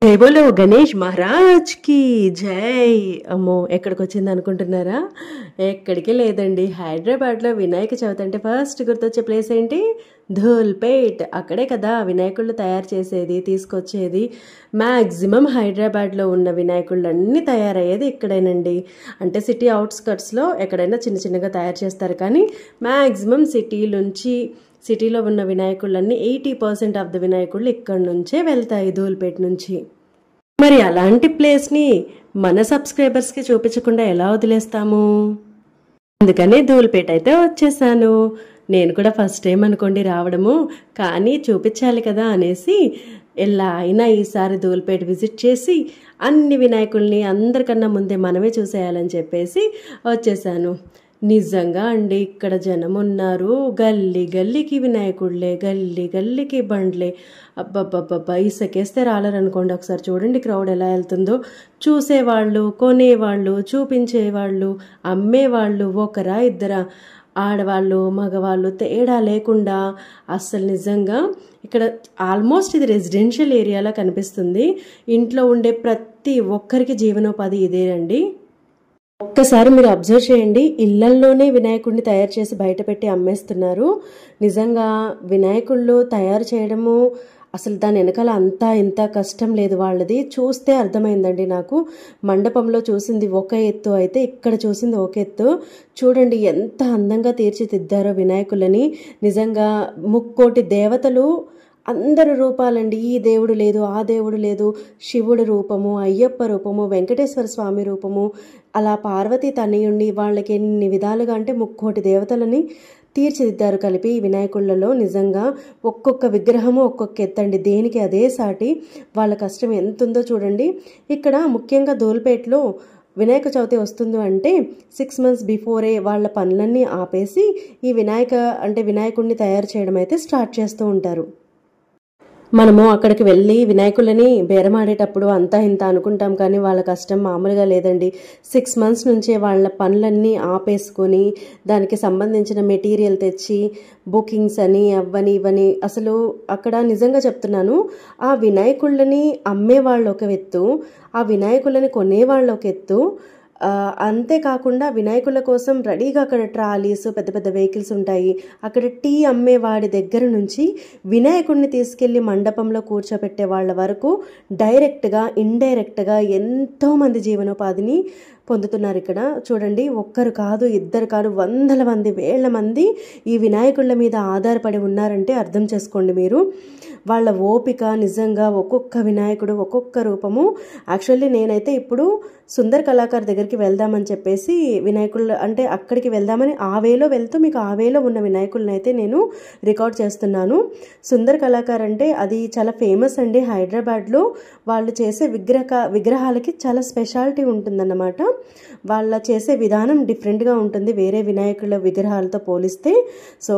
జై బోలో గణేష్ మహారాజ్కి జై. అమ్మో ఎక్కడికి వచ్చింది అనుకుంటున్నారా? ఎక్కడికి లేదండి, హైదరాబాద్లో వినాయక చవితి అంటే ఫస్ట్ గుర్తొచ్చే ప్లేస్ ఏంటి? ధూల్పేట్. అక్కడే కదా వినాయకుళ్ళు తయారు చేసేది, తీసుకొచ్చేది. మ్యాక్సిమం హైదరాబాద్లో ఉన్న వినాయకుళ్ళు అన్నీ తయారయ్యేది ఇక్కడేనండి. అంటే సిటీ అవుట్స్కట్స్లో ఎక్కడైనా చిన్న చిన్నగా తయారు చేస్తారు, కానీ మ్యాక్సిమం సిటీలో ఉన్న వినాయకుళ్ళన్నీ 80% ఆఫ్ ద వినాయకుళ్ళు ఇక్కడి నుంచే వెళ్తాయి, ధూల్పేట్ నుంచి. మరి అలాంటి ప్లేస్ని మన సబ్స్క్రైబర్స్కి చూపించకుండా ఎలా వదిలేస్తాము? అందుకనే ధూల్పేట అయితే వచ్చేసాను. నేను కూడా ఫస్ట్ టైం అనుకోండి రావడము, కానీ చూపించాలి కదా అనేసి ఎలా అయినా ఈసారి ధూల్పేట విజిట్ చేసి అన్ని వినాయకుల్ని అందరికన్నా ముందే మనమే చూసేయాలని చెప్పేసి వచ్చేసాను. నిజంగా అండి, ఇక్కడ జనం ఉన్నారు. గల్లీ గల్లీకి వినాయకుళ్ళే, గల్లీ గల్లీకి బండ్లే. అబ్బబ్బబ్బబ్బా, ఇసుకేస్తే రాలరనుకోండి. ఒకసారి చూడండి క్రౌడ్ ఎలా వెళ్తుందో. చూసేవాళ్ళు, కొనేవాళ్ళు, చూపించేవాళ్ళు, అమ్మేవాళ్ళు, ఒకరా ఇద్దరా, ఆడవాళ్ళు మగవాళ్ళు తేడా లేకుండా అస్సలు నిజంగా ఇక్కడ ఆల్మోస్ట్ ఇది రెసిడెన్షియల్ ఏరియాలా కనిపిస్తుంది. ఇంట్లో ఉండే ప్రతి ఒక్కరికి జీవనోపాధి ఇదేనండి. ఒక్కసారి మీరు అబ్జర్వ్ చేయండి, ఇళ్లల్లోనే వినాయకుడిని తయారు చేసి బయట పెట్టి అమ్మేస్తున్నారు. నిజంగా వినాయకుళ్ళు తయారు చేయడము అసలు దాని వెనకాల అంతా ఇంత కష్టం లేదు. వాళ్ళది చూస్తే అర్థమైందండి నాకు. మండపంలో చూసింది ఒక ఎత్తు అయితే ఇక్కడ చూసింది ఒక ఎత్తు. చూడండి ఎంత అందంగా తీర్చిదిద్దారో వినాయకులని. నిజంగా ముక్కోటి దేవతలు అందరు రూపాలండి. ఈ దేవుడు లేదు, ఆ దేవుడు లేదు, శివుడు రూపము, అయ్యప్ప రూపము, వెంకటేశ్వర స్వామి రూపము, అలా పార్వతీ తనయుణ్ణి, వాళ్ళకి ఎన్ని విధాలుగా అంటే ముక్కోటి దేవతలని తీర్చిదిద్దారు కలిపి ఈ వినాయకుళ్ళలో. నిజంగా ఒక్కొక్క విగ్రహము ఒక్కొక్క ఎత్తండి, దేనికి అదే సాటి. వాళ్ళ కష్టం ఎంత ఉందో చూడండి. ఇక్కడ ముఖ్యంగా ధూల్పేట్లో వినాయక చవితి వస్తుంది అంటే 6 months బిఫోరే వాళ్ళ పనులన్నీ ఆపేసి ఈ వినాయకుడిని తయారు చేయడం అయితే స్టార్ట్ చేస్తూ ఉంటారు. మనము అక్కడికి వెళ్ళి వినాయకులని బేరమాడేటప్పుడు అంతా ఇంత అనుకుంటాం, కానీ వాళ్ళ కష్టం మామూలుగా లేదండి. 6 months నుంచే వాళ్ళ పనులన్నీ ఆపేసుకొని దానికి సంబంధించిన మెటీరియల్ తెచ్చి బుకింగ్స్ అని అవ్వని ఇవని. అసలు అక్కడ నిజంగా చెప్తున్నాను, ఆ వినాయకుళ్ళని అమ్మేవాళ్ళు ఒక ఎత్తు, ఆ వినాయకులని కొనేవాళ్ళు ఒక ఎత్తు. అంతేకాకుండా వినాయకుల కోసం రెడీగా అక్కడ ట్రాలీస్, పెద్ద పెద్ద వెహికల్స్ ఉంటాయి. అక్కడ టీ అమ్మేవాడి దగ్గర నుంచి వినాయకుడిని తీసుకెళ్లి మండపంలో కూర్చోబెట్టే వాళ్ళ వరకు డైరెక్ట్గా ఇండైరెక్ట్గా ఎంతోమంది జీవనోపాధిని పొందుతున్నారు ఇక్కడ. చూడండి, ఒక్కరు కాదు, ఇద్దరు కాదు, వందల మంది, వేల మంది ఈ వినాయకుళ్ళ మీద ఆధారపడి ఉన్నారంటే అర్థం చేసుకోండి మీరు. వాళ్ళ ఓపిక నిజంగా, ఒక్కొక్క వినాయకుడు ఒక్కొక్క రూపము. యాక్చువల్లీ నేనైతే ఇప్పుడు సుందర్ కళాకార్ దగ్గరికి వెళ్దామని చెప్పేసి వినాయకుళ్ళు అంటే అక్కడికి వెళ్దామని ఆ వేలో వెళ్తూ మీకు ఆ వేలో ఉన్న వినాయకులను అయితే నేను రికార్డ్ చేస్తున్నాను. సుందర్ కళాకార్ అంటే అది చాలా ఫేమస్ అండి హైదరాబాద్లో. వాళ్ళు చేసే విగ్రహాలకి చాలా స్పెషాలిటీ ఉంటుందన్నమాట. వాళ్ళ చేసే విధానం డిఫరెంట్గా ఉంటుంది వేరే వినాయకుల విగ్రహాలతో పోలిస్తే. సో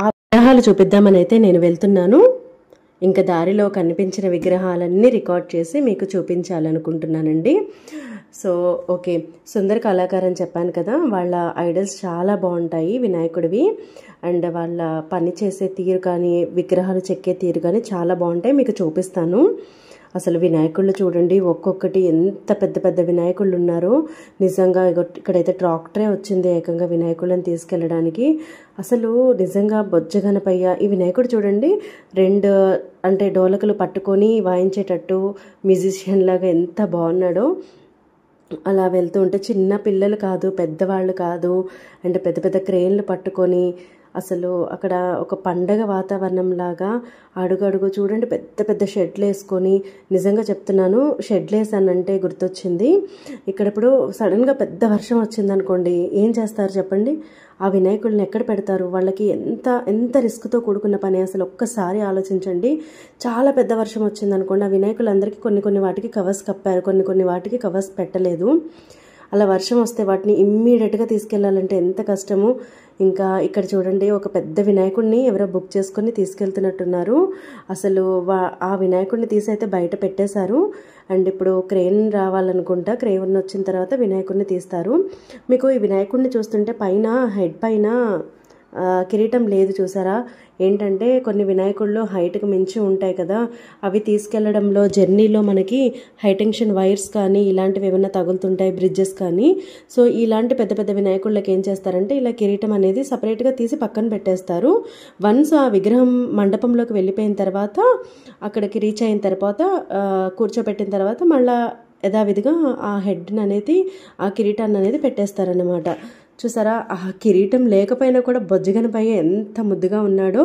ఆ విగ్రహాలు చూపిద్దామని అయితే నేను వెళ్తున్నాను. ఇంకా దారిలో కనిపించిన విగ్రహాలన్నీ రికార్డ్ చేసి మీకు చూపించాలనుకుంటున్నానండి. సో ఓకే, సుందర్ కళాకార్ అని చెప్పాను కదా, వాళ్ళ ఐడల్స్ చాలా బాగుంటాయి వినాయకుడివి. అండ్ వాళ్ళ పని చేసే తీరు కానీ, విగ్రహాలు చెక్కే తీరు కానీ చాలా బాగుంటాయి, మీకు చూపిస్తాను. అసలు వినాయకుళ్ళు చూడండి, ఒక్కొక్కటి ఎంత పెద్ద పెద్ద వినాయకుళ్ళు ఉన్నారో. నిజంగా ఇక్కడైతే ట్రాక్టరే వచ్చింది ఏకంగా వినాయకుళ్ళని తీసుకెళ్ళడానికి. అసలు నిజంగా బొజ్జగనపయ్య ఈ వినాయకుడు చూడండి, 2 అంటే డోలకులు పట్టుకొని వాయించేటట్టు మ్యూజిషియన్ లాగా ఎంత బాగున్నాడో. అలా వెళ్తూ ఉంటే చిన్న పిల్లలు కాదు, పెద్దవాళ్ళు కాదు, అంటే పెద్ద పెద్ద క్రేన్లు పట్టుకొని అసలు అక్కడ ఒక పండగ వాతావరణం లాగా అడుగడుగు చూడండి, పెద్ద పెద్ద షెడ్లు వేసుకొని. నిజంగా చెప్తున్నాను, షెడ్లు వేసానంటే గుర్తొచ్చింది. ఇక్కడ ఇప్పుడు సడన్గా పెద్ద వర్షం వచ్చిందనుకోండి, ఏం చేస్తారు చెప్పండి? ఆ వినాయకుడిని ఎక్కడ పెడతారు? వాళ్ళకి ఎంత రిస్క్తో కూడుకున్న పని అసలు ఒక్కసారి ఆలోచించండి. చాలా పెద్ద వర్షం వచ్చిందనుకోండి, ఆ వినాయకులందరికీ కొన్ని వాటికి కవర్స్ కప్పారు, కొన్ని వాటికి కవర్స్ పెట్టలేదు. అలా వర్షం వస్తే వాటిని ఇమ్మీడియట్గా తీసుకెళ్లాలంటే ఎంత కష్టము. ఇంకా ఇక్కడ చూడండి, ఒక పెద్ద వినాయకుడిని ఎవరో బుక్ చేసుకొని తీసుకెళ్తున్నట్టున్నారు. అసలు ఆ వినాయకుడిని తీసైతే బయట పెట్టేశారు. అండ్ ఇప్పుడు క్రేన్ రావాలనుకుంటా, క్రేన్ వచ్చిన తర్వాత వినాయకుడిని తీస్తారు. మీకు ఈ వినాయకుడిని చూస్తుంటే పైన హెడ్ పైన కిరీటం లేదు చూసారా. ఏంటంటే కొన్ని వినాయకుళ్ళు హైట్కి మించి ఉంటాయి కదా, అవి తీసుకెళ్లడంలో జర్నీలో మనకి హైటెన్షన్ వైర్స్ కానీ ఇలాంటివి ఏమైనా తగులుతుంటాయి, బ్రిడ్జెస్ కానీ. సో ఇలాంటి పెద్ద పెద్ద వినాయకుళ్ళకి ఏం చేస్తారంటే ఇలా కిరీటం అనేది సపరేట్గా తీసి పక్కన పెట్టేస్తారు. వన్స్ ఆ విగ్రహం మండపంలోకి వెళ్ళిపోయిన తర్వాత, అక్కడికి రీచ్ అయిన తర్వాత కూర్చోబెట్టిన తర్వాత మళ్ళీ యథావిధిగా ఆ హెడ్ని అనేది, ఆ కిరీటాన్ని అనేది పెట్టేస్తారన్నమాట. చూసారా, ఆ కిరీటం లేకపోయినా కూడా బొజ్జగనపై ఎంత ముద్దుగా ఉన్నాడో.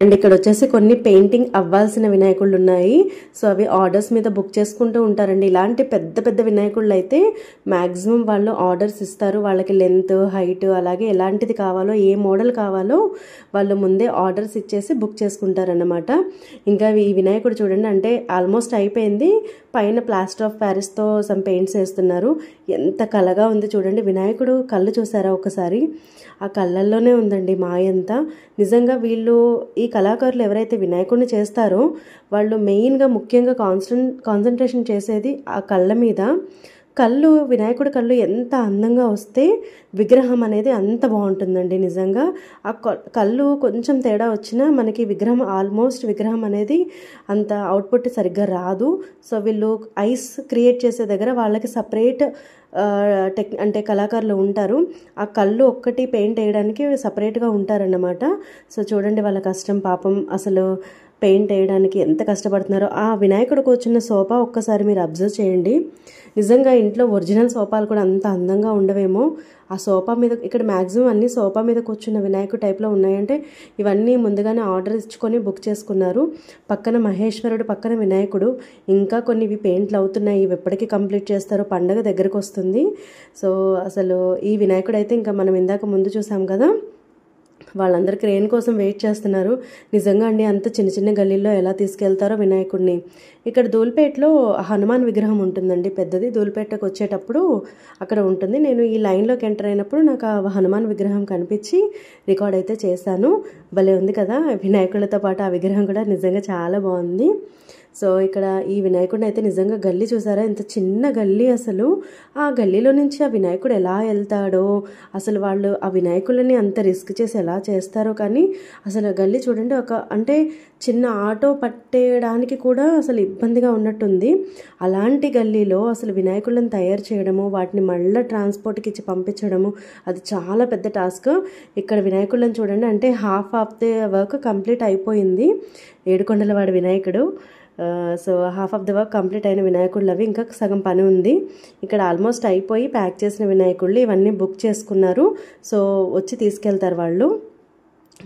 అండ్ ఇక్కడ వచ్చేసి కొన్ని పెయింటింగ్ అవ్వాల్సిన వినాయకుళ్ళు ఉన్నాయి. సో అవి ఆర్డర్స్ మీద బుక్ చేసుకుంటూ ఉంటారండి. ఇలాంటి పెద్ద పెద్ద వినాయకుళ్ళు అయితే మ్యాక్సిమం వాళ్ళు ఆర్డర్స్ ఇస్తారు. వాళ్ళకి లెంత్, హైట్, అలాగే ఎలాంటిది కావాలో, ఏ మోడల్ కావాలో వాళ్ళు ముందే ఆర్డర్స్ ఇచ్చేసి బుక్ చేసుకుంటారన్నమాట. ఇంకా ఈ వినాయకుడు చూడండి, అంటే ఆల్మోస్ట్ అయిపోయింది. పైన ప్లాస్టర్ ఆఫ్ ప్యారిస్తో సమ్ పెయింట్స్ వేస్తున్నారు. ఎంత కళగా ఉంది చూడండి. వినాయకుడు కళ్ళు చూసారా ఒకసారి, ఆ కళ్ళల్లోనే ఉందండి మాయంతా. నిజంగా వీళ్ళు, ఈ కళాకారులు ఎవరైతే వినాయకుడిని చేస్తారో వాళ్ళు మెయిన్గా ముఖ్యంగా కాన్సన్ట్రేషన్ చేసేది ఆ కళ్ళ మీద. కళ్ళు, వినాయకుడి కళ్ళు ఎంత అందంగా వస్తే విగ్రహం అనేది అంత బాగుంటుందండి. నిజంగా ఆ కళ్ళు కొంచెం తేడా వచ్చినా మనకి ఆల్మోస్ట్ విగ్రహం అనేది అంత అవుట్పుట్ సరిగ్గా రాదు. సో వీళ్ళు ఐస్ క్రియేట్ చేసే దగ్గర వాళ్ళకి సపరేట్ అంటే కళాకారులు ఉంటారు. ఆ కళ్ళు ఒక్కటి పెయింట్ వేయడానికి సపరేట్గా ఉంటారన్నమాట. సో చూడండి వాళ్ళ కష్టం పాపం, అసలు పెయింట్ వేయడానికి ఎంత కష్టపడుతున్నారో. ఆ వినాయకుడు కూర్చున్న సోఫా ఒక్కసారి మీరు అబ్జర్వ్ చేయండి. నిజంగా ఇంట్లో ఒరిజినల్ సోఫాలు కూడా అంత అందంగా ఉండవేమో. ఆ సోఫా మీద, ఇక్కడ మ్యాక్సిమం అన్ని సోఫా మీద కూర్చున్న వినాయకుడు టైప్లో ఉన్నాయంటే ఇవన్నీ ముందుగానే ఆర్డర్ ఇచ్చుకొని బుక్ చేసుకున్నారు. పక్కన మహేశ్వరుడు, పక్కన వినాయకుడు, ఇంకా కొన్ని ఇవి పెయింట్లు అవుతున్నాయి. ఇవి ఎప్పటికీ కంప్లీట్ చేస్తారో, పండగ దగ్గరకు వస్తుంది. సో అసలు ఈ వినాయకుడు అయితే ఇంకా మనం ఇందాక ముందు చూసాం కదా, వాళ్ళందరూ క్రేన్ కోసం వెయిట్ చేస్తున్నారు. నిజంగా అండి, అంత చిన్న చిన్న గల్లీల్లో ఎలా తీసుకెళ్తారో వినాయకుడిని. ఇక్కడ ధూల్పేటలో హనుమాన్ విగ్రహం ఉంటుందండి, పెద్దది. ధూల్పేటకు వచ్చేటప్పుడు అక్కడ ఉంటుంది. నేను ఈ లైన్లోకి ఎంటర్ అయినప్పుడు నాకు ఆ హనుమాన్ విగ్రహం కనిపించి రికార్డ్ అయితే చేశాను. భలే ఉంది కదా, వినాయకుడితో పాటు ఆ విగ్రహం కూడా నిజంగా చాలా బాగుంది. సో ఇక్కడ ఈ వినాయకుడిని అయితే నిజంగా గల్లీ చూసారా, ఎంత చిన్న గల్లీ. అసలు ఆ గల్లీలో నుంచి ఆ వినాయకుడు ఎలా వెళ్తాడో, అసలు వాళ్ళు ఆ వినాయకుడిని అంత రిస్క్ చేసి ఎలా చేస్తారో. కానీ అసలు గల్లీ చూడండి, అంటే చిన్న ఆటో పట్టేయడానికి కూడా అసలు ఇబ్బందిగా ఉన్నట్టుంది. అలాంటి గల్లీలో అసలు వినాయకులను తయారు చేయడము, వాటిని మళ్ళీ ట్రాన్స్పోర్ట్కి ఇచ్చి పంపించడము, అది చాలా పెద్ద టాస్క్. ఇక్కడ వినాయకులను చూడండి, అంటే half of the work complete అయిపోయింది. ఏడుకొండలవాడి వినాయకుడు. So half of the work complete అయిన వినాయకుళ్ళు అవి, ఇంకా సగం పని ఉంది. ఇక్కడ ఆల్మోస్ట్ అయిపోయి ప్యాక్ చేసిన వినాయకుళ్ళు ఇవన్నీ బుక్ చేసుకున్నారు. సో వచ్చి తీసుకెళ్తారు వాళ్ళు.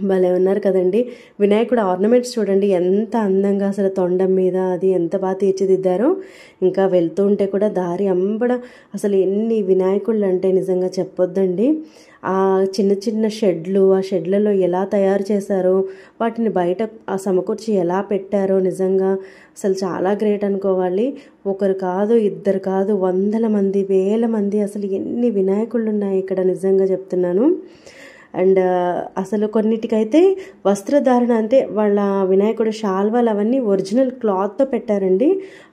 భలే ఉన్నారు కదండి. వినాయకుడు ఆర్నమెంట్స్ చూడండి ఎంత అందంగా, అసలు తొండం మీద అది ఎంత బాగా తీర్చిదిద్దారో. ఇంకా వెళ్తూ ఉంటే కూడా దారి అంబడ అసలు ఎన్ని వినాయకుళ్ళు అంటే నిజంగా చెప్పొద్దండి. ఆ చిన్న చిన్న షెడ్లు, ఆ షెడ్లలో ఎలా తయారు చేశారో, వాటిని బయట ఆ సమకూర్చి ఎలా పెట్టారో నిజంగా అసలు చాలా గ్రేట్ అనుకోవాలి. ఒకరు కాదు, ఇద్దరు కాదు, వందల మంది, వేల మంది, అసలు ఎన్ని వినాయకుళ్ళు ఉన్నాయి ఇక్కడ, నిజంగా చెప్తున్నాను. అండ్ అసలు కొన్నిటికైతే వస్త్రధారణ, అంటే వాళ్ళ వినాయకుడు శాల్వాలు అవన్నీ ఒరిజినల్ క్లాత్తో పెట్టారండి.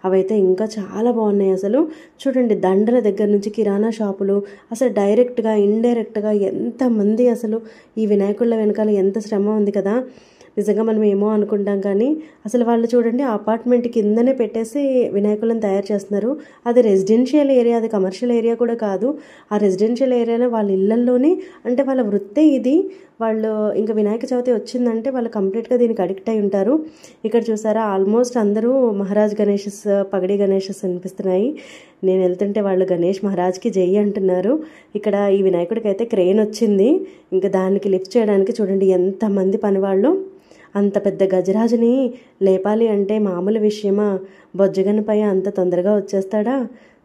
అవైతే ఇంకా చాలా బాగున్నాయి. అసలు చూడండి, దండల దగ్గర నుంచి కిరాణా షాపులు, అసలు డైరెక్ట్గా ఇండైరెక్ట్గా ఎంతమంది, అసలు ఈ వినాయకుళ్ళ వెనకాల ఎంత శ్రమ ఉంది కదా. నిజంగా మనం ఏమో అనుకుంటాం, కానీ అసలు వాళ్ళు చూడండి అపార్ట్మెంట్ కిందనే పెట్టేసి వినాయకులను తయారు చేస్తున్నారు. అది రెసిడెన్షియల్ ఏరియా, అది కమర్షియల్ ఏరియా కూడా కాదు. ఆ రెసిడెన్షియల్ ఏరియాలో వాళ్ళ ఇళ్లల్లోనే, అంటే వాళ్ళ వృత్తే ఇది. వాళ్ళు ఇంకా వినాయక చవితి వచ్చిందంటే వాళ్ళు కంప్లీట్గా దీనికి అడిక్ట్ అయి ఉంటారు. ఇక్కడ చూసారా, ఆల్మోస్ట్ అందరూ మహారాజ్ గణేషస్, పగడి గణేషస్ అనిపిస్తున్నాయి. నేను వెళ్తుంటే వాళ్ళు గణేష్ మహారాజ్కి జై అంటున్నారు. ఇక్కడ ఈ వినాయకుడికి అయితే క్రేన్ వచ్చింది, ఇంకా దానికి లిఫ్ట్ చేయడానికి చూడండి ఎంతమంది పనివాళ్ళు. అంత పెద్ద గజరాజుని లేపాలి అంటే మామూలు విషయమా? బొజ్జగనపై అంత తొందరగా వచ్చేస్తాడా?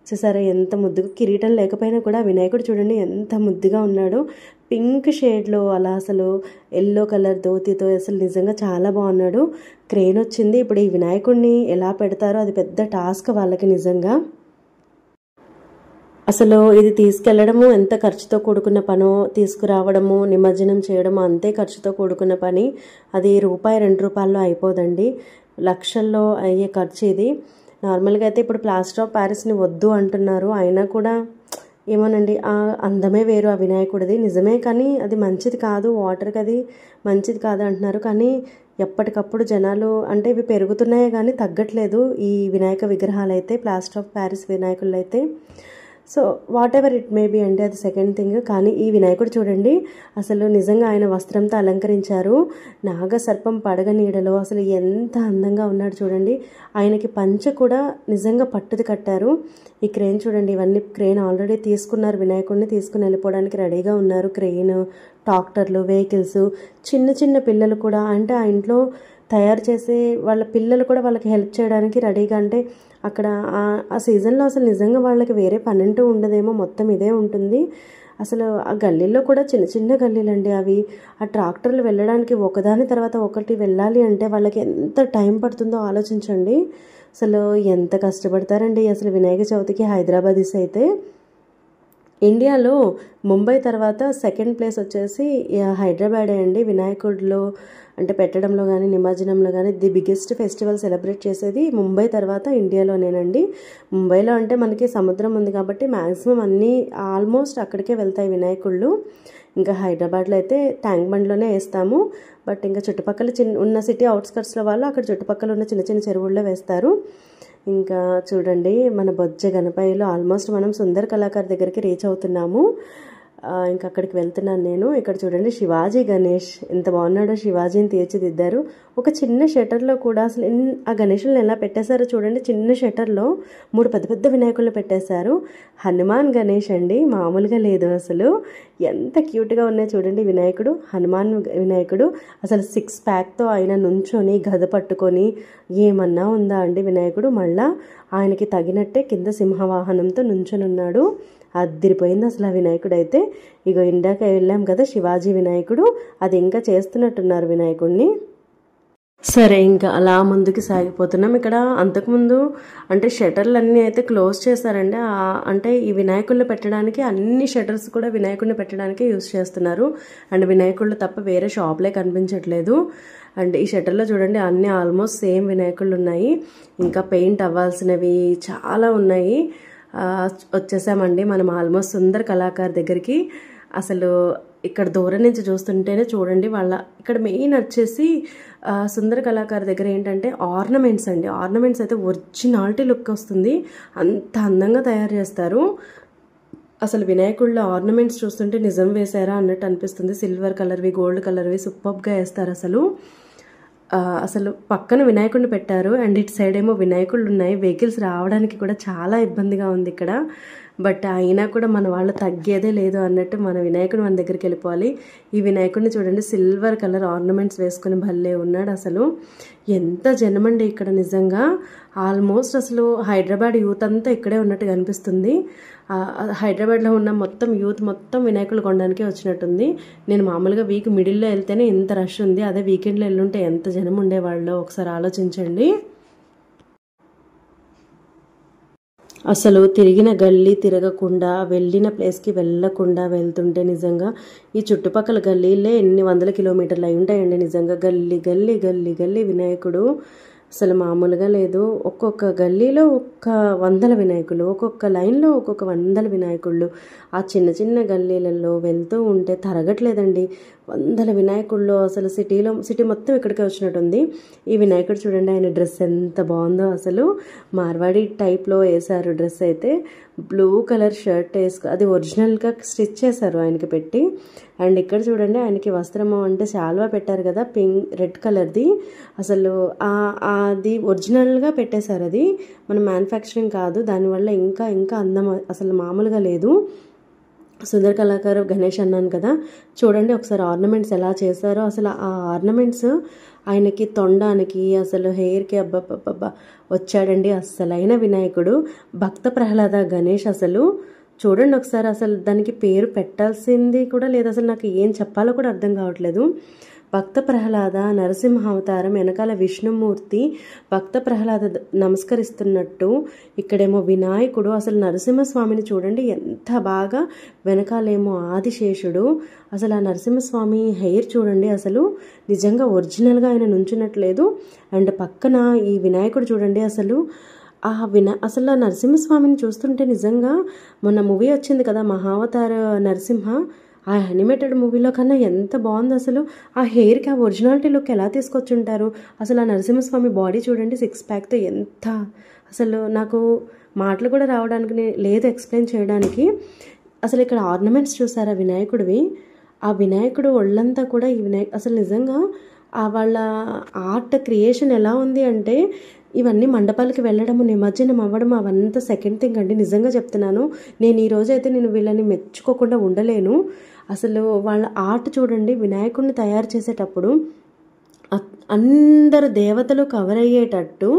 చూసారా ఎంత ముద్దుగా, కిరీటం లేకపోయినా కూడా వినాయకుడు చూడండి ఎంత ముద్దుగా ఉన్నాడో. పింక్ షేడ్లో అలా అసలు ఎల్లో కలర్ ధోతితో అసలు నిజంగా చాలా బాగున్నాడు. క్రేన్ వచ్చింది. ఇప్పుడు ఈ వినాయకుడిని ఎలా పెడతారో అది పెద్ద టాస్క్ వాళ్ళకి నిజంగా. అసలు ఇది తీసుకెళ్లడము ఎంత ఖర్చుతో కూడుకున్న పనో, తీసుకురావడము, నిమజ్జనం చేయడము అంతే ఖర్చుతో కూడుకున్న పని. అది ₹2-2 అయిపోదండి, లక్షల్లో అయ్యే ఖర్చు ఇది. నార్మల్గా అయితే ఇప్పుడు ప్లాస్టర్ ఆఫ్ ప్యారిస్ని వద్దు అంటున్నారు, అయినా కూడా ఏమోనండి ఆ అందమే వేరు ఆ వినాయకుడిది నిజమే, కానీ అది మంచిది కాదు, వాటర్కి అది మంచిది కాదు అంటున్నారు. కానీ ఎప్పటికప్పుడు జనాలు అంటే ఇవి పెరుగుతున్నాయే కానీ తగ్గట్లేదు ఈ వినాయక విగ్రహాలు అయితే, ప్లాస్టర్ ఆఫ్ ప్యారిస్ వినాయకులు అయితే. So whatever it may be అండి, అది సెకండ్ థింగ్. కానీ ఈ వినాయకుడు చూడండి అసలు నిజంగా ఆయన వస్త్రంతో అలంకరించారు, నాగసర్పం పడగ నీడలో అసలు ఎంత అందంగా ఉన్నాడు చూడండి. ఆయనకి పంచ కూడా నిజంగా పట్టుది కట్టారు. ఈ క్రేన్ చూడండి, ఇవన్నీ క్రేన్ ఆల్రెడీ తీసుకున్నారు, వినాయకుడిని తీసుకుని వెళ్ళిపోవడానికి రెడీగా ఉన్నారు. క్రెయిన్, ట్రాక్టర్లు, వెహికల్స్, చిన్న చిన్న పిల్లలు కూడా అంటే ఆ ఇంట్లో తయారు చేసే వాళ్ళ పిల్లలు కూడా వాళ్ళకి హెల్ప్ చేయడానికి రెడీగా. అంటే అక్కడ ఆ సీజన్లో అసలు నిజంగా వాళ్ళకి వేరే పనంటూ ఉండదేమో, మొత్తం ఇదే ఉంటుంది. అసలు ఆ గల్లీల్లో కూడా చిన్న చిన్న గల్లీలండి అవి. ఆ ట్రాక్టర్లు వెళ్ళడానికి ఒకదాని తర్వాత ఒకటి వెళ్ళాలి అంటే వాళ్ళకి ఎంత టైం పడుతుందో ఆలోచించండి. అసలు ఎంత కష్టపడతారండి అసలు వినాయక చవితికి హైదరాబాద్ అయితే. ఇండియాలో ముంబై తర్వాత సెకండ్ ప్లేస్ వచ్చేసి హైదరాబాదే అండి. వినాయకుడిలో అంటే పెట్టడంలో కానీ నిమజ్జనంలో కానీ ది బిగ్గెస్ట్ ఫెస్టివల్ సెలబ్రేట్ చేసేది ముంబై తర్వాత ఇండియాలోనేనండి. ముంబైలో అంటే మనకి సముద్రం ఉంది కాబట్టి మ్యాక్సిమం అన్నీ ఆల్మోస్ట్ అక్కడికే వెళ్తాయి వినాయకుళ్ళు. ఇంకా హైదరాబాద్లో అయితే ట్యాంక్ బండ్లోనే వేస్తాము. బట్ ఇంకా చుట్టుపక్కల ఉన్న సిటీ అవుట్స్కట్స్లో వాళ్ళు అక్కడ చుట్టుపక్కల ఉన్న చిన్న చిన్న చెరువుల్లో వేస్తారు. ఇంకా చూడండి మన బొజ్జ గణపయ్యలో ఆల్మోస్ట్ మనం సుందర్ కళాకార్ దగ్గరికి రీచ్ అవుతున్నాము. ఇంకా అక్కడికి వెళ్తున్నాను నేను. ఇక్కడ చూడండి శివాజీ గణేష్ ఎంత బాగున్నాడో, శివాజీని తీర్చిదిద్దారు. ఒక చిన్న షటర్లో కూడా అసలు ఆ గణేషులను ఎలా పెట్టేశారో చూడండి. చిన్న షటర్లో 3 పెద్ద పెద్ద వినాయకులు పెట్టేశారు. హనుమాన్ గణేష్ అండి, మామూలుగా లేదు అసలు. ఎంత క్యూట్గా ఉన్నాయి చూడండి వినాయకుడు. హనుమాన్ వినాయకుడు అసలు 6 ప్యాక్తో ఆయన నుంచొని గద పట్టుకొని ఏమన్నా ఉందా అండి వినాయకుడు. మళ్ళా ఆయనకి తగినట్టే కింద సింహవాహనంతో నుంచొని ఉన్నాడు. అదిరిపోయింది అసలు ఆ వినాయకుడు అయితే. ఇగో ఇందాక వెళ్ళాం కదా శివాజీ వినాయకుడు, అది ఇంకా చేస్తున్నట్టున్నారు వినాయకుడిని. సరే ఇంకా అలా ముందుకు సాగిపోతున్నాం. ఇక్కడ అంతకుముందు అంటే షటర్లు అన్నీ అయితే క్లోజ్ చేశారండి. అంటే ఈ వినాయకుళ్ళు పెట్టడానికి అన్ని షటర్స్ కూడా వినాయకుడిని పెట్టడానికి యూజ్ చేస్తున్నారు. అండ్ వినాయకుళ్ళు తప్ప వేరే షాప్లే కనిపించట్లేదు. అండ్ ఈ షటర్లో చూడండి అన్నీ ఆల్మోస్ట్ సేమ్ వినాయకుళ్ళు ఉన్నాయి. ఇంకా పెయింట్ అవ్వాల్సినవి చాలా ఉన్నాయి. వచ్చేసామండి మనం ఆల్మోస్ట్ సుందర్ కళాకార్ దగ్గరికి. అసలు ఇక్కడ దూరం నుంచి చూస్తుంటేనే చూడండి వాళ్ళ ఇక్కడ మెయిన్ వచ్చేసి సుందర్ కళాకార్ దగ్గర ఏంటంటే ఆర్నమెంట్స్ అండి. ఆర్నమెంట్స్ అయితే ఒరిజినాలిటీ లుక్ వస్తుంది, అంత అందంగా తయారు చేస్తారు. అసలు వినాయకుళ్ళ ఆర్నమెంట్స్ చూస్తుంటే నిజం వేశారా అన్నట్టు అనిపిస్తుంది. సిల్వర్ కలర్వి, గోల్డ్ కలర్వి సూపర్గా వేస్తారు అసలు. అసలు పక్కన వినాయకుడిని పెట్టారు అండ్ ఇటు సైడ్ ఏమో వినాయకుళ్ళు ఉన్నాయి. వెహికల్స్ రావడానికి కూడా చాలా ఇబ్బందిగా ఉంది ఇక్కడ. బట్ అయినా కూడా మన వాళ్ళు తగ్గేదే లేదు అన్నట్టు మన వినాయకుడు మన దగ్గరికి వెళ్ళిపోవాలి. ఈ వినాయకుడిని చూడండి సిల్వర్ కలర్ ఆర్నమెంట్స్ వేసుకుని భలే ఉన్నాడు అసలు. ఎంత జనమండి ఇక్కడ నిజంగా. ఆల్మోస్ట్ అసలు హైదరాబాద్ యూత్ అంతా ఇక్కడే ఉన్నట్టుగా అనిపిస్తుంది. హైదరాబాద్లో ఉన్న మొత్తం యూత్ మొత్తం వినాయకులు కొనడానికే వచ్చినట్టుంది. నేను మామూలుగా వీక్ మిడిల్లో వెళ్తేనే ఇంత రష్ ఉంది, అదే వీకెండ్లో వెళ్ళుంటే ఎంత జనం ఉండేవాళ్ళో ఒకసారి ఆలోచించండి. అసలు తిరిగిన గల్లీ తిరగకుండా, వెళ్ళిన ప్లేస్కి వెళ్ళకుండా వెళ్తుంటే నిజంగా ఈ చుట్టుపక్కల గల్లీలే ఎన్ని వందల కిలోమీటర్లు అయి ఉంటాయండి నిజంగా. గల్లీ గల్లీ గల్లీ గల్లీ వినాయకుడు అసలు మామూలుగా లేదు. ఒక్కొక్క గల్లీలో 100 వినాయకులు, ఒక్కొక్క లైన్లో ఒక్కొక్క 100 వినాయకుళ్ళు. ఆ చిన్న చిన్న గల్లీలలో వెళ్తూ ఉంటే తరగట్లేదండి 100 వినాయకుళ్ళు. అసలు సిటీ మొత్తం ఇక్కడికే వచ్చినట్టుంది. ఈ వినాయకుడు చూడండి, ఆయన డ్రెస్ ఎంత బాగుందో అసలు. మార్వాడి టైప్లో వేశారు డ్రెస్ అయితే. బ్లూ కలర్ షర్ట్ అది ఒరిజినల్గా స్టిచ్ చేశారు ఆయనకి పెట్టి. అండ్ ఇక్కడ చూడండి ఆయనకి వస్త్రము అంటే శాల్వా పెట్టారు కదా, రెడ్ కలర్ది. అసలు అది ఒరిజినల్గా పెట్టేశారు, అది మన మ్యానుఫ్యాక్చరింగ్ కాదు. దానివల్ల ఇంకా ఇంకా అందం అసలు మామూలుగా లేదు. సుందర్ కళాకారు గణేష్ అన్నాను కదా, చూడండి ఒకసారి ఆర్నమెంట్స్ ఎలా చేశారో. అసలు ఆ ఆర్నమెంట్స్ ఆయనకి తొండానికి అసలు హెయిర్కి అబ్బబ్బబ్బా వచ్చాడండి అస్సలైన వినాయకుడు. భక్త ప్రహ్లాద గణేష్ అసలు చూడండి ఒకసారి. అసలు దానికి పేరు పెట్టాల్సింది కూడా లేదు, అసలు నాకు ఏం చెప్పాలో కూడా అర్థం కావట్లేదు. భక్త ప్రహ్లాద నరసింహ అవతారం, వెనకాల విష్ణుమూర్తి భక్త ప్రహ్లాద నమస్కరిస్తున్నట్టు. ఇక్కడేమో వినాయకుడు, అసలు నరసింహస్వామిని చూడండి ఎంత బాగా, వెనకాలేమో ఆదిశేషుడు. అసలు ఆ నరసింహస్వామి హెయిర్ చూడండి, అసలు నిజంగా ఒరిజినల్గా ఆయన నుంచున్నట్లేదు. అండ్ పక్కన ఈ వినాయకుడు చూడండి, అసలు అసలు ఆ నరసింహస్వామిని చూస్తుంటే నిజంగా మొన్న మూవీ వచ్చింది కదా మహావతార నరసింహ, ఆ యానిమేటెడ్ మూవీలో కన్నా ఎంత బాగుంది అసలు. ఆ హెయిర్కి ఆ ఒరిజినాలిటీ లుక్ ఎలా తీసుకొచ్చుంటారు. అసలు ఆ నరసింహస్వామి బాడీ చూడండి, 6 ప్యాక్తో ఎంత, అసలు నాకు మాటలు కూడా రావడానికి లేదు ఎక్స్ప్లెయిన్ చేయడానికి. అసలు ఇక్కడ ఆర్నమెంట్స్ చూసారా వినాయకుడివి, ఆ వినాయకుడు ఒళ్ళంతా కూడా ఈ అసలు నిజంగా వాళ్ళ ఆర్ట్ క్రియేషన్ ఎలా ఉంది అంటే, ఇవన్నీ మండపాలకి వెళ్ళడము, నిమజ్జనం అవ్వడం అవంతా సెకండ్ థింగ్ అండి. నిజంగా చెప్తున్నాను, నేను ఈ రోజైతే నేను వీళ్ళని మెచ్చుకోకుండా ఉండలేను. అసలు వాళ్ళ ఆర్ట్ చూడండి, వినాయకుడిని తయారు చేసేటప్పుడు అందరు దేవతలు కవర్ అయ్యేటట్టు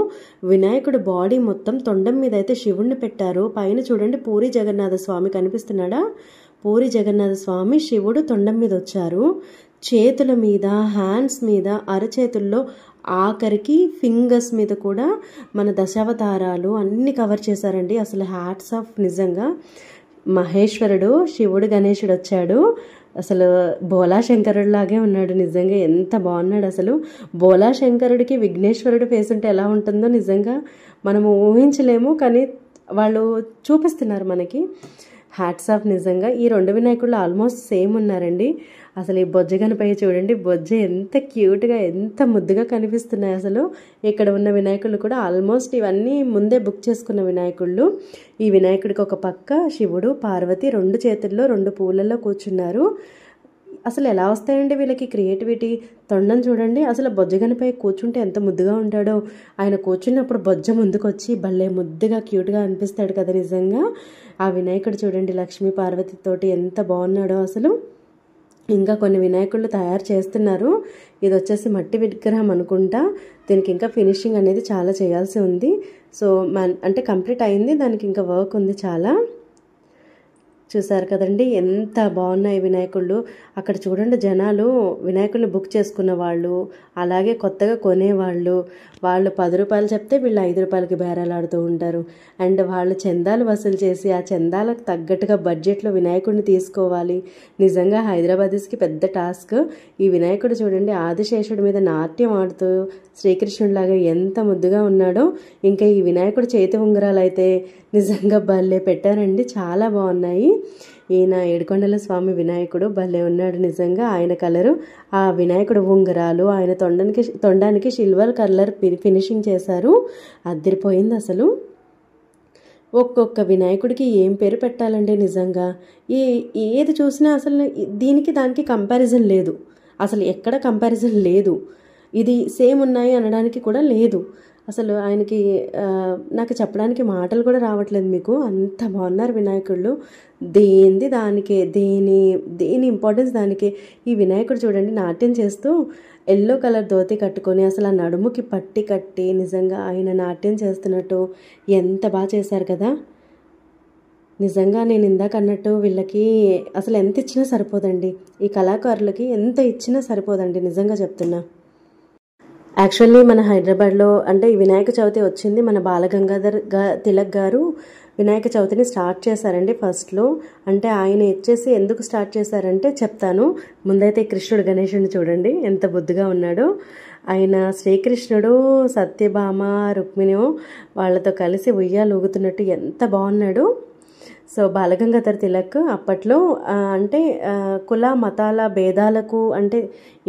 వినాయకుడి బాడీ మొత్తం తొండం మీద అయితే శివుణ్ణి పెట్టారు. పైన చూడండి పూరి జగన్నాథ స్వామి కనిపిస్తున్నాడా, పూరి జగన్నాథ స్వామి శివుడు తొండం మీద వచ్చారు. చేతుల మీద, హ్యాండ్స్ మీద, అరచేతుల్లో, ఆఖరికి ఫింగర్స్ మీద కూడా మన దశావతారాలు అన్నీ కవర్ చేశారండి. అసలు హ్యాట్స్ ఆఫ్ నిజంగా. మహేశ్వరుడు, శివుడు, గణేశుడు వచ్చాడు. అసలు బోలా శంకరుడిలాగే ఉన్నాడు. నిజంగా ఎంత బాగున్నాడు అసలు. బోలా శంకరుడికి విఘ్నేశ్వరుడు ఫేస్ ఉంటే ఎలా ఉంటుందో నిజంగా మనము ఊహించలేము, కానీ వాళ్ళు చూపిస్తున్నారు మనకి. హ్యాట్స్ ఆఫ్ నిజంగా. ఈ 2 వినాయకుళ్ళు ఆల్మోస్ట్ సేమ్ ఉన్నారండి. అసలు ఈ బొజ్జ గణపయ్య చూడండి, బొజ్జ ఎంత క్యూట్గా ఎంత ముద్దుగా కనిపిస్తున్నాయి అసలు. ఇక్కడ ఉన్న వినాయకుళ్ళు కూడా ఆల్మోస్ట్ ఇవన్నీ ముందే బుక్ చేసుకున్న వినాయకుళ్ళు. ఈ వినాయకుడికి ఒక పక్క శివుడు, పార్వతి 2 చేతుల్లో 2 పూలల్లో కూర్చున్నారు. అసలు ఎలా వస్తాయండి వీళ్ళకి క్రియేటివిటీ. తొండం చూడండి, అసలు బొజ్జ గణపయ్య కూర్చుంటే ఎంత ముద్దుగా ఉంటాడో. ఆయన కూర్చున్నప్పుడు బొజ్జ ముందుకు వచ్చి భలే ముద్దుగా క్యూట్గా అనిపిస్తాడు కదా నిజంగా. ఆ వినాయకుడు చూడండి లక్ష్మీ పార్వతితోటి ఎంత బాగున్నాడో అసలు. ఇంకా కొన్ని వినాయకుళ్ళు తయారు చేస్తున్నారు. ఇది వచ్చేసి మట్టి విగ్రహం అనుకుంటా. దీనికి ఇంకా ఫినిషింగ్ అనేది చాలా చేయాల్సి ఉంది. సో అంటే కంప్లీట్ అయింది, దానికి ఇంకా వర్క్ ఉంది చాలా. చూసారు కదండి ఎంత బాగున్నాయి వినాయకుళ్ళు. అక్కడ చూడండి జనాలు వినాయకుల్ని బుక్ చేసుకున్న వాళ్ళు, అలాగే కొత్తగా కొనేవాళ్ళు, వాళ్ళు 10 రూపాయలు చెప్తే వీళ్ళు 5 రూపాయలకి బేరాలాడుతూ ఉంటారు. అండ్ వాళ్ళు చందాలు వసూలు చేసి ఆ చందాలకు తగ్గట్టుగా బడ్జెట్లో వినాయకుడిని తీసుకోవాలి. నిజంగా హైదరాబాదీస్కి పెద్ద టాస్క్. ఈ వినాయకుడు చూడండి ఆదిశేషుడి మీద నాట్యం ఆడుతూ శ్రీకృష్ణుడిలాగా ఎంత ముద్దుగా ఉన్నాడో. ఇంకా ఈ వినాయకుడు చేతి ఉంగరాలు అయితే నిజంగా భలే పెట్టారండి, చాలా బాగున్నాయి. ఈయన ఏడుకొండల స్వామి వినాయకుడు భలే ఉన్నాడు నిజంగా. ఆయన కలరు, ఆ వినాయకుడు ఉంగరాలు, ఆయన తొండానికి సిల్వర్ కలర్ ఫినిషింగ్ చేశారు. అదిరిపోయింది అసలు. ఒక్కొక్క వినాయకుడికి ఏం పేరు పెట్టాలండి నిజంగా. ఏది చూసినా అసలు దీనికి దానికి కంపారిజన్ లేదు, అసలు ఎక్కడ కంపారిజన్ లేదు. ఇది సేమ్ ఉన్నాయి అనడానికి కూడా లేదు. అసలు ఆయనకి నాకు చెప్పడానికి మాటలు కూడా రావట్లేదు మీకు, అంత బాగున్నారు వినాయకుళ్ళు. దేని ఇంపార్టెన్స్ దానికి. ఈ వినాయకుడు చూడండి నాట్యం చేస్తూ ఎల్లో కలర్ ధోతి కట్టుకొని అసలు ఆ నడుముకి పట్టి కట్టి నిజంగా ఆయన నాట్యం చేస్తున్నట్టు ఎంత బాగా చేశారు కదా. నిజంగా నేను ఇందాక అన్నట్టు వీళ్ళకి అసలు ఎంత ఇచ్చినా సరిపోదండి, ఈ కళాకారులకి ఎంత ఇచ్చినా సరిపోదండి నిజంగా చెప్తున్నా. యాక్చువల్లీ మన హైదరాబాద్లో అంటే ఈ వినాయక చవితి వచ్చింది, మన బాలగంగాధర్ తిలక్ గారు వినాయక చవితిని స్టార్ట్ చేశారండి ఫస్ట్లో. అంటే ఆయన ఇచ్చేసి ఎందుకు స్టార్ట్ చేశారంటే చెప్తాను. ముందైతే కృష్ణుడు గణేశుడిని చూడండి ఎంత బుద్ధిగా ఉన్నాడో. ఆయన శ్రీకృష్ణుడు సత్యభామ రుక్మిణి వాళ్ళతో కలిసి ఉయ్యాలు ఊగుతున్నట్టు ఎంత బాగున్నాడు. సో బాలగంగాధర్ తిలక్ అప్పట్లో అంటే కుల మతాల భేదాలకు అంటే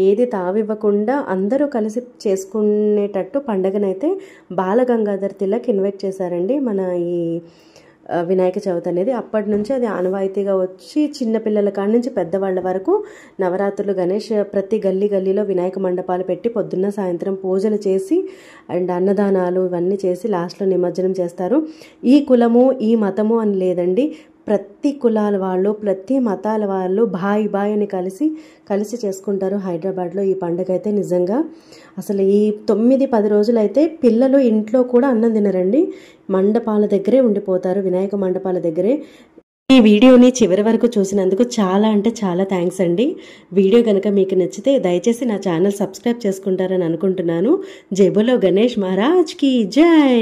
ఏది తావివ్వకుండా అందరూ కలిసి చేసుకునేటట్టు పండగనైతే బాలగంగాధర్ తిలక్ ఇన్వైట్ చేశారండి మన ఈ వినాయక చవితి అనేది. అప్పటి నుంచి అది ఆనవాయితీగా వచ్చి చిన్నపిల్లల కాడి నుంచి పెద్దవాళ్ళ వరకు నవరాత్రులు గణేష్ ప్రతి గల్లీలో వినాయక మండపాలు పెట్టి పొద్దున్న సాయంత్రం పూజలు చేసి అండ్ అన్నదానాలు ఇవన్నీ చేసి లాస్ట్లో నిమజ్జనం చేస్తారు. ఈ కులము ఈ మతము అని లేదండి, ప్రతి కులాల వాళ్ళు ప్రతి మతాల వాళ్ళు బాయ్ అని కలిసి చేసుకుంటారు హైదరాబాద్లో ఈ పండుగ అయితే. నిజంగా అసలు ఈ 9-10 రోజులైతే పిల్లలు ఇంట్లో కూడా అన్నం తినరండి, మండపాల దగ్గరే ఉండిపోతారు, వినాయక మండపాల దగ్గరే. ఈ వీడియోని చివరి వరకు చూసినందుకు చాలా అంటే చాలా థ్యాంక్స్ అండి. వీడియో కనుక మీకు నచ్చితే దయచేసి నా ఛానల్ సబ్స్క్రైబ్ చేసుకుంటారని అనుకుంటున్నాను. జై బోలో గణేష్ మహారాజ్ కి జై.